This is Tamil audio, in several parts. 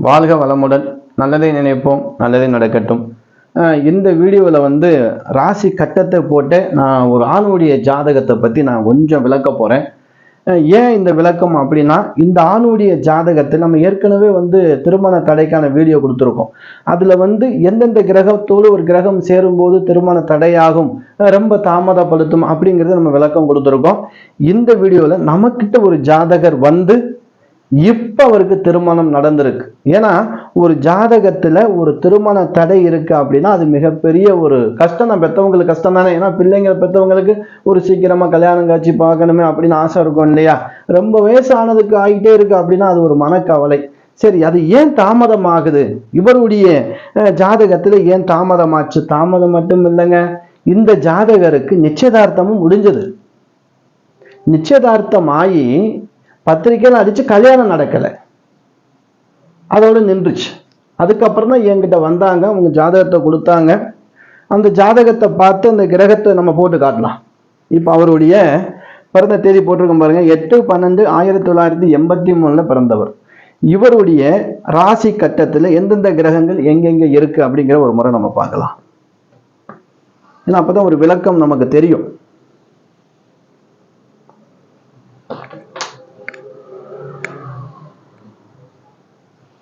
வாழ்க வளமுடன். நல்லதை நினைப்போம், நல்லதே நடக்கட்டும். இந்த வீடியோவில் ராசி கட்டத்தை போட்டு நான் ஒரு ஆணுடைய ஜாதகத்தை பற்றி நான் கொஞ்சம் விளக்க போகிறேன். ஏன் இந்த விளக்கம் அப்படின்னா, இந்த ஆணுடைய ஜாதகத்தை நம்ம ஏற்கனவே திருமண தடைக்கான வீடியோ கொடுத்துருக்கோம். அதில் எந்தெந்த கிரகத்தோடு ஒரு கிரகம் சேரும்போது திருமண தடையாகும், ரொம்ப தாமதப்படுத்தும் அப்படிங்கிறத நம்ம விளக்கம் கொடுத்துருக்கோம். இந்த வீடியோவில் நமக்கிட்ட ஒரு ஜாதகர் இப்ப அவருக்கு திருமணம் நடந்திருக்கு. ஏன்னா ஒரு ஜாதகத்துல ஒரு திருமண தடை இருக்கு அப்படின்னா அது மிகப்பெரிய ஒரு கஷ்டம் தான். பெற்றவங்களுக்கு கஷ்டம் தானே. ஏன்னா பிள்ளைங்க பெற்றவங்களுக்கு ஒரு சீக்கிரமா கல்யாணம் காட்சி பார்க்கணுமே அப்படின்னு ஆசை இருக்கும் இல்லையா? ரொம்ப வயசு ஆனதுக்கு ஆகிட்டே இருக்கு அப்படின்னா அது ஒரு மனக்கவலை. சரி, அது ஏன் தாமதம் ஆகுது? இவருடைய ஜாதகத்துல ஏன் தாமதமாச்சு? தாமதம் மட்டும் இல்லைங்க, இந்த ஜாதகருக்கு நிச்சயதார்த்தமும் முடிஞ்சது. நிச்சயதார்த்தம் ஆகி பத்திரிக்கையில் அடிச்சு கல்யாணம் நடக்கலை, அதோடு நின்றுச்சு. அதுக்கப்புறம் தான் என்கிட்ட வந்தாங்க, அவங்க ஜாதகத்தை கொடுத்தாங்க. அந்த ஜாதகத்தை பார்த்து அந்த கிரகத்தை நம்ம போட்டு காட்டலாம். இப்போ அவருடைய பிறந்த தேதி போட்டிருக்கோம் பாருங்க, 8/12/1983 பிறந்தவர். இவருடைய ராசி கட்டத்தில் எந்தெந்த கிரகங்கள் எங்கெங்க இருக்கு அப்படிங்கிற ஒரு முறை நம்ம பார்க்கலாம். ஏன்னா அப்பதான் ஒரு விளக்கம் நமக்கு தெரியும்.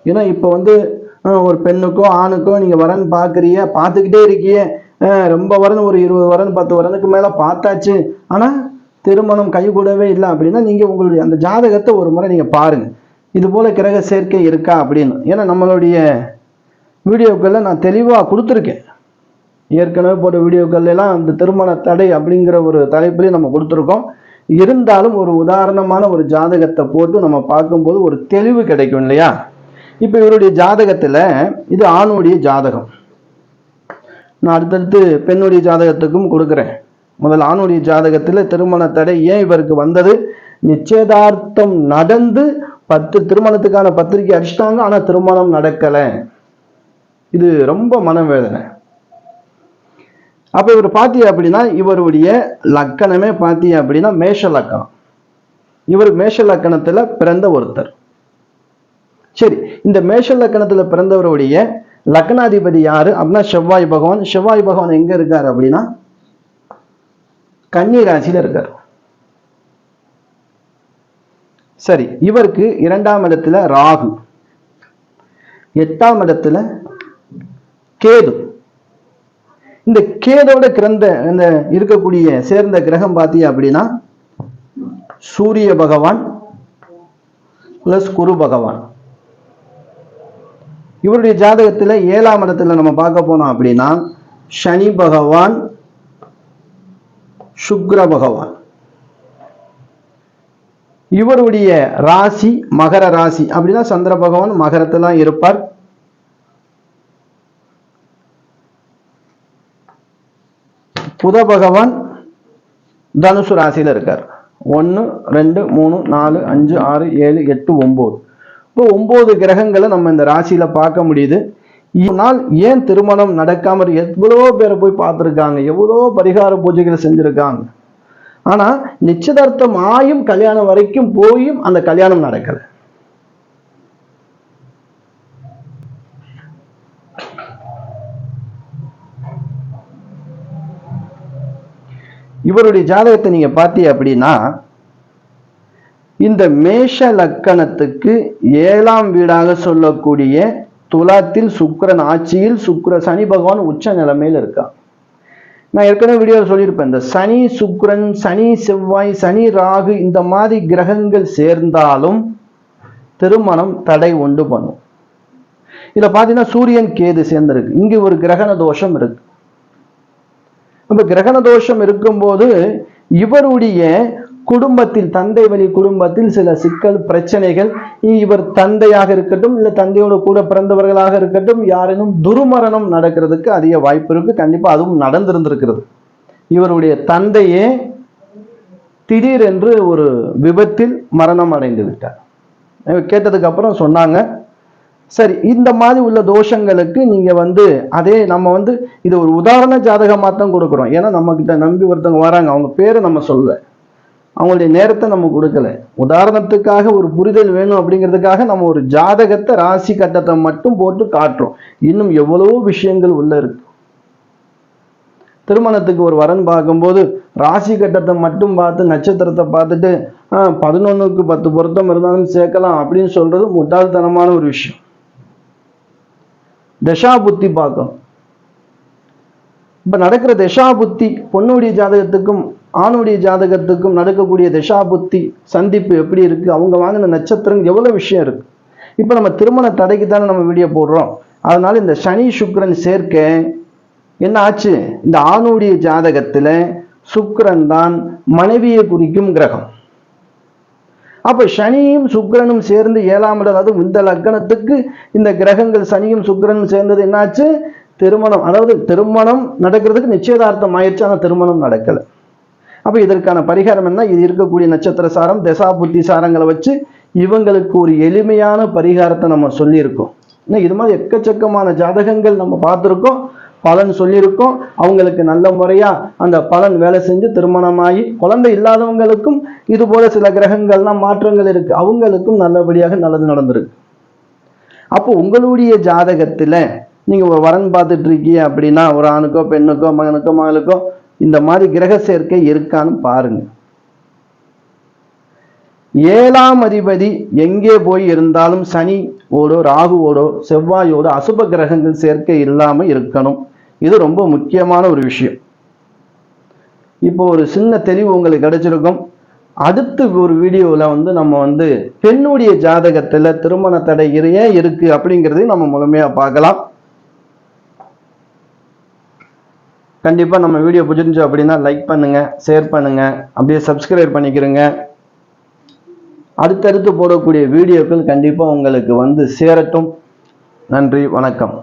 ஏன்னா இப்போ ஒரு பெண்ணுக்கோ ஆணுக்கோ நீங்க வரன் பார்த்துக்கிட்டே இருக்கிய, ரொம்ப வரன் ஒரு 20 வரன் 10 வரனுக்கு மேல பார்த்தாச்சு, ஆனா திருமணம் கைகூடவே இல்லை அப்படின்னா நீங்க உங்களுடைய அந்த ஜாதகத்தை ஒரு முறை நீங்க பாருங்க, இது போல கிரக சேர்க்கை இருக்கா அப்படின்னு. ஏன்னா நம்மளுடைய வீடியோக்கள்ல நான் தெளிவா கொடுத்துருக்கேன். ஏற்கனவே போட்ட வீடியோக்கள் எல்லாம் அந்த திருமண தடை அப்படிங்கிற ஒரு தலைப்பிலையும் நம்ம கொடுத்துருக்கோம். இருந்தாலும் ஒரு உதாரணமான ஒரு ஜாதகத்தை போட்டு நம்ம பார்க்கும்போது ஒரு தெளிவு கிடைக்கும் இல்லையா? இப்ப இவருடைய ஜாதகத்துல இது ஆணுடைய ஜாதகம். நான் அடுத்தடுத்து பெண்ணுடைய ஜாதகத்துக்கும் கொடுக்குறேன். முதல்ல ஆணுடைய ஜாதகத்துல திருமண தடை ஏன் இவருக்கு வந்தது? நிச்சயதார்த்தம் நடந்து 10 திருமணத்துக்கான பத்திரிகை அடிச்சிட்டாங்க, ஆனா திருமணம் நடக்கல. இது ரொம்ப மனவேதனை. அப்ப இவர் பாத்தீங்க அப்படின்னா இவருடைய லக்கணமே பாத்தீங்க அப்படின்னா மேஷ லக்கணம். இவர் மேஷ லக்கணத்துல பிறந்த ஒருத்தர். சரி, இந்த மேஷ லக்கணத்துல பிறந்தவருடைய லக்னாதிபதி யாரு அப்படின்னா செவ்வாய் பகவான். செவ்வாய் பகவான் எங்க இருக்காரு அப்படின்னா கன்னி ராசியில இருக்காரு. சரி, இவருக்கு 2ஆம் இடத்துல ராகு, 8ஆம் இடத்துல கேது. இந்த கேதோட இந்த இருக்கக்கூடிய சேர்ந்த கிரகம் பார்த்தீங்க அப்படின்னா சூரிய பகவான் பிளஸ் குரு பகவான். இவருடைய ஜாதகத்துல 7ஆம் இடத்துல நம்ம பார்க்க போனோம் அப்படின்னா சனி பகவான், சுக்கிர பகவான். இவருடைய ராசி மகர ராசி அப்படின்னா சந்திர பகவான் மகரத்துல இருப்பார். புத பகவான் தனுசு ராசியில இருக்கார். 1 2 3 4 5 6 7 8 9. இப்போ 9 கிரகங்களை நம்ம இந்த ராசியில பார்க்க முடியுது. இதனால் ஏன் திருமணம் நடக்காம எவ்வளோ பேரை போய் பார்த்துருக்காங்க, எவ்வளோ பரிகார பூஜைகளை செஞ்சிருக்காங்க, ஆனா நிச்சயதார்த்தம் ஆயும் கல்யாணம் வரைக்கும் போயும் அந்த கல்யாணம் நடக்கல. இவருடைய ஜாதகத்தை நீங்க பார்த்தீங்க அப்படின்னா இந்த மேஷ லக்கணத்துக்கு 7ஆம் வீடாக சொல்லக்கூடிய துலாத்தில் சுக்கிரன் ஆட்சியில், சனி பகவான் உச்ச நிலைமையில் இருக்கான். நான் ஏற்கனவே வீடியோவில் சொல்லியிருப்பேன், இந்த சனி சுக்கிரன், சனி செவ்வாய், சனி ராகு இந்த மாதிரி கிரகங்கள் சேர்ந்தாலும் திருமணம் தடை உண்டு பண்ணும். இதுல பாத்தீங்கன்னா சூரியன் கேது சேர்ந்திருக்கு. இங்கு ஒரு கிரகண தோஷம் இருக்கு. இப்ப கிரகண தோஷம் இருக்கும்போது இவருடைய குடும்பத்தில், தந்தை வழி குடும்பத்தில் சில சிக்கல் பிரச்சனைகள், இவர் தந்தையாக இருக்கட்டும் இல்ல தந்தையோட கூட பிறந்தவர்களாக இருக்கட்டும், யாரேனும் துர்மரணம் நடக்கிறதுக்கு அதிக வாய்ப்பு இருக்கு. கண்டிப்பா அதுவும் நடந்திருந்திருக்கிறது. இவருடைய தந்தையே திடீரென்று ஒரு விபத்தில் மரணம் அடைந்து விட்டார். கேட்டதுக்கு அப்புறம் சொன்னாங்க, சரி இந்த மாதிரி உள்ள தோஷங்களுக்கு நீங்க அதே நம்ம இது ஒரு உதாரண ஜாதகமா தான் கொடுக்குறோம். ஏன்னா நம்ம கிட்ட நம்பி ஒருத்தவங்க வராங்க, அவங்க பேரை நம்ம சொல்ல, அவங்களுடைய நேரத்தை நம்ம கொடுக்கல. உதாரணத்துக்காக ஒரு புரிதல் வேணும் அப்படிங்கிறதுக்காக நம்ம ஒரு ஜாதகத்தை ராசி கட்டத்தை மட்டும் போட்டு காட்டுறோம். இன்னும் எவ்வளவோ விஷயங்கள் உள்ள இருக்கு. திருமணத்துக்கு ஒரு வரன் பார்க்கும்போது ராசி கட்டத்தை மட்டும் பார்த்து நட்சத்திரத்தை பார்த்துட்டு 11க்கு 10 பொருத்தம் இருந்தாலும் சேர்க்கலாம் அப்படின்னு சொல்றது முட்டாள்தனமான ஒரு விஷயம். தசா புத்தி பார்க்கணும். இப்ப நடக்கிற தசா புத்தி பொண்ணுடைய ஜாதகத்துக்கும் ஆணுடைய ஜாதகத்துக்கும் நடக்கக்கூடிய தசா புத்தி சந்திப்பு எப்படி இருக்கு, அவங்க வாங்கின நட்சத்திரம் எவ்வளவு விஷயம் இருக்கு. இப்ப நம்ம திருமண தடைக்கு தானே நம்ம வீடியோ போடுறோம். அதனால இந்த சனி சுக்கிரன் சேர்க்க என்ன ஆச்சு, இந்த ஆணுடைய ஜாதகத்துல சுக்கிரன் தான் மனைவியை குறிக்கும் கிரகம். அப்ப சனியும் சுக்கிரனும் சேர்ந்து 7ஆம் இடம், அதாவது இந்த லக்னத்துக்கு இந்த கிரகங்கள் சனியும் சுக்கிரனும் சேர்ந்தது என்னாச்சு, திருமணம். அதாவது திருமணம் நடக்கிறதுக்கு நிச்சயதார்த்தம் ஆயிடுச்சு, ஆனா திருமணம் நடக்கல. அப்ப இதற்கான பரிகாரம் என்ன, இது இருக்கக்கூடிய நட்சத்திர சாரம் தசா புத்தி சாரங்களை வச்சு இவங்களுக்கு ஒரு எளிமையான பரிகாரத்தை நம்ம சொல்லியிருக்கோம். இது மாதிரி எக்கச்சக்கமான ஜாதகங்கள் நம்ம பார்த்துருக்கோம், பலன் சொல்லியிருக்கோம். அவங்களுக்கு நல்ல முறையா அந்த பலன் வேலை செஞ்சு திருமணமாகி குழந்தை இல்லாதவங்களுக்கும் இது போல சில கிரகங்கள்லாம் மாற்றங்கள் இருக்கு, அவங்களுக்கும் நல்லபடியாக நல்லது நடந்திருக்கு. அப்போ உங்களுடைய ஜாதகத்துல நீங்க ஒரு வரன் பார்த்துட்டு இருக்கீங்க அப்படின்னா, ஒரு ஆணுக்கோ பெண்ணுக்கோ மகனுக்கோ மகளுக்கோ இந்த மாதிரி கிரக சேர்க்கை இருக்கான்னு பாருங்க. 7ஆம் அதிபதி எங்கே போய் இருந்தாலும் சனி ஓடோ ராகுவோடோ செவ்வாயோட அசுப கிரகங்கள் சேர்க்கை இல்லாம இருக்கணும். இது ரொம்ப முக்கியமான ஒரு விஷயம். இப்போ ஒரு சின்ன தெளிவு உங்களுக்கு கிடைச்சிருக்கும். அடுத்த ஒரு வீடியோவில் நம்ம பெண்ணுடைய ஜாதகத்துல திருமண தடை ஏன் இருக்கு அப்படிங்கிறதையும் நம்ம முழுமையா பார்க்கலாம். கண்டிப்பா நம்ம வீடியோ பிடிச்சிருந்துச்சு அப்படின்னா லைக் பண்ணுங்க, ஷேர் பண்ணுங்க, அப்படியே சப்ஸ்கிரைப் பண்ணிக்கிறங்க. அடுத்தடுத்து போடக்கூடிய வீடியோக்கள் கண்டிப்பா உங்களுக்கு சேரட்டும். நன்றி, வணக்கம்.